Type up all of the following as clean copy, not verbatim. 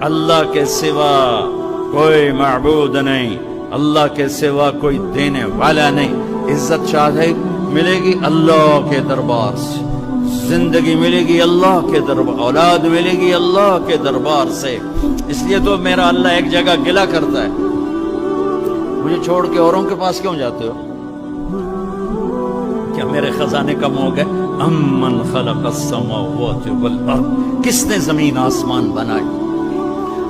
اللہ کے سوا کوئی معبود نہیں، اللہ کے سوا کوئی دینے والا نہیں۔ عزت چاہے ملے گی اللہ کے دربار سے، زندگی ملے گی اللہ کے دربار، اولاد ملے گی اللہ کے دربار سے۔ اس لیے تو میرا اللہ ایک جگہ گلہ کرتا ہے، مجھے چھوڑ کے اوروں کے پاس کیوں جاتے ہو؟ کیا میرے خزانے کم ہو گئے؟ امن خلق السماوات والارض، کس نے زمین آسمان بنائی؟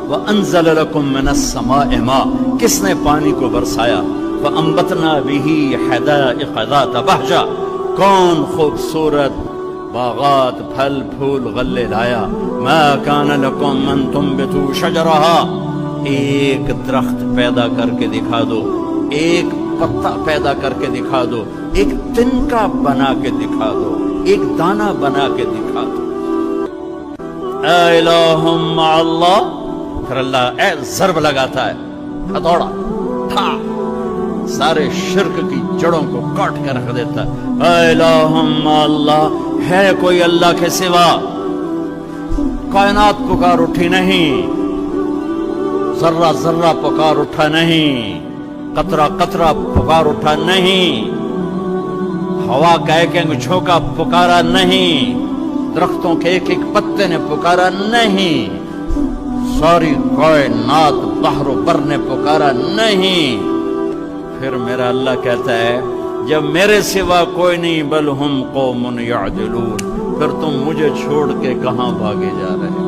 وانزل لکم من السماء ماء، کس نے پانی کو برسایا؟ فانبتنا به حدائق ذات بہجہ، کون خوبصورت باغات پھل پھول غلے لایا؟ ما کان لکم ان تنبتوا شجرها، ایک درخت پیدا کر کے دکھا دو، ایک پتا پیدا کر کے دکھا دو، ایک تنکا بنا کے دکھا دو، ایک دانہ بنا کے دکھا دو۔ اے الہ مع اللہ، پھر اللہ اے ضرب لگاتا ہے، ہتھوڑا تھا، سارے شرک کی جڑوں کو کاٹ کے رکھ دیتا ہے۔ اے الہ مع اللہ، ہے کوئی اللہ کے سوا؟ کائنات پکار اٹھی نہیں، ذرہ ذرہ پکار اٹھا نہیں، قطرہ قطرہ پکار اٹھا نہیں، ہوا کا ایک ایک جھونکا پکارا نہیں، درختوں کے ایک ایک پتے نے پکارا نہیں، ساری کائنات بحر و بر نے پکارا نہیں۔ پھر میرا اللہ کہتا ہے جب میرے سوا کوئی نہیں، بل ہم قوم یعدلون، پھر تم مجھے چھوڑ کے کہاں بھاگے جا رہے؟